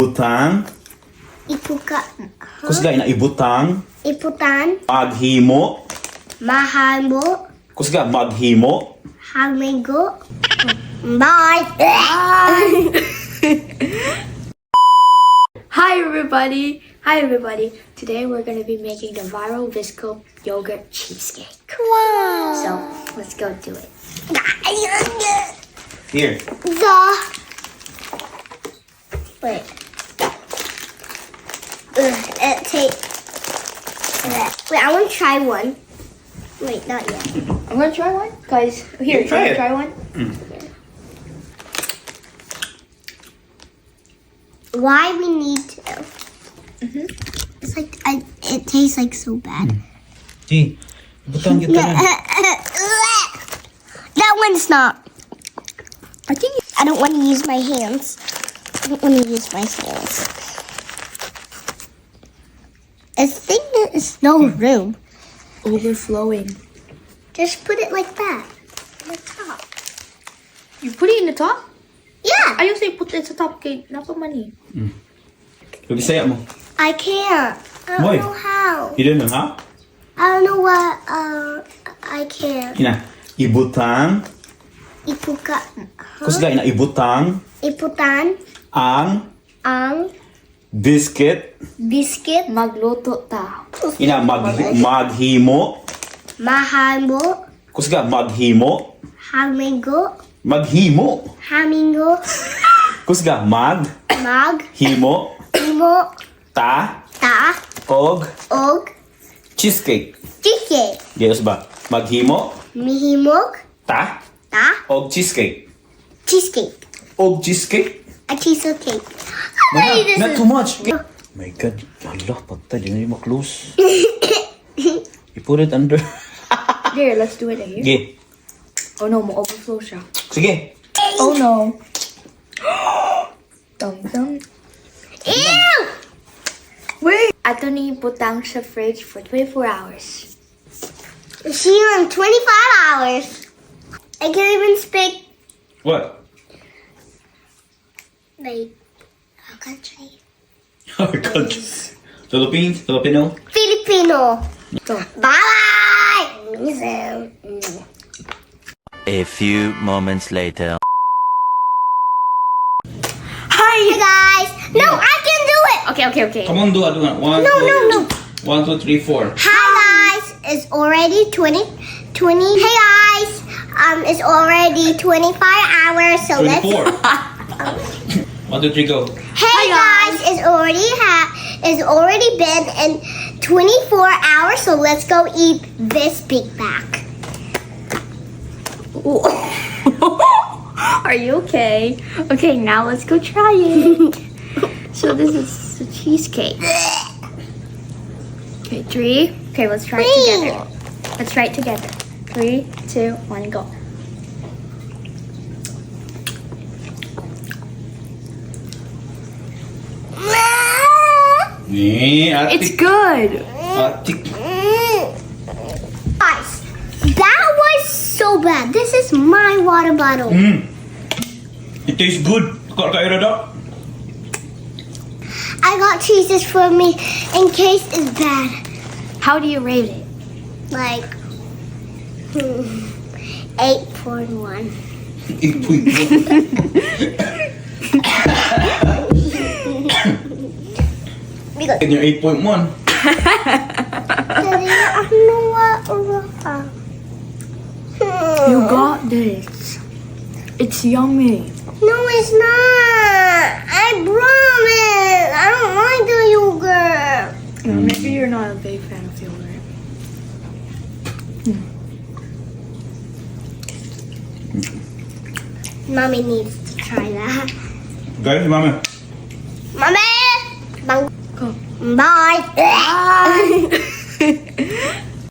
Ibutang. Ipuka. Kusga ina ibutang. Iputan. Maghimo. Mahal mo. Kusga maghimo. Hamigo. Bye. Hi everybody. Today we're going to be making the viral Biscoff yogurt cheesecake. Wow. So let's go do it. Here. Wait. It takes. Wait, I want to try one. Wait, not yet. I'm going to try one. Guys, here, try it. try one. Why we need to? It's like it tastes like so bad. Hey, ibutang kita na. That one's not. I don't want to use my hands. I don't want to use my hands. I think there is no room. Overflowing. Just put it like that. On the top. You put it in the top? Yeah. I usually put it at the top. Okay, not for money. Bisaya mo. I can't. I don't Why? know how. You don't know how? I don't know what. I can't. Ina. Ibutang. Ipuka. Kusga ina ibutang. Iputan. Ang Ang biscuit. biscuit. Magluto ta. Ina maghimo. Mahal mo. Kusga maghimo. Hamigo. Maghimo. Hamingo. Kusga Mag. himo. Imo. Ta. Ta. Og Og. cheesecake. Cheesecake. Yes ba? Maghimo. Mihimog. Ta. Ta. Og cheesecake. Cheesecake. Og cheesecake. A cheesecake. Mana, Ay, this not is- too much. My God. Allah, patay. Di na yung close. You put it under. Here, let's do it here. Sige. Oh no, ma-overflow siya. Sige. Oh no. Dum dum. Ew! Wait! Ato ni putang sa fridge for 24 hours. She on 25 hours. I can't even speak. What? Like, our country. Our country. Philippines? Filipino? Filipino. Ito. Bye! A few moments later. Hey guys! No, I can do it! Okay. Come on, do it. One, No, two, no, no. 1, 2, 3, 4. Hi guys! It's already 20. Hey guys! It's already 25 hours, so 24. let's. 1, 2, 3, go. Hey guys! It's already been in 24 hours, so let's go eat this Big Mac. Are you okay? Okay, now let's go try it. So this is the cheesecake. Okay, 3. Okay, let's try it together. Let's try it together. 3, 2, 1, go. It's good. Atik. Guys, that was so bad. This is my water bottle. It tastes good. Kau tak kira tak? I got cheeses for me in case it's bad. How do you rate it? Like 8.1. 8.1. Because And you're 8.1. Daddy, I don't know what. You got this. It's yummy. No, it's not. I promise. I don't like the yogurt. Maybe you're not a big fan of yogurt. Mommy needs to try that. Guys, mama. Mommy! Bang. Go. Bye.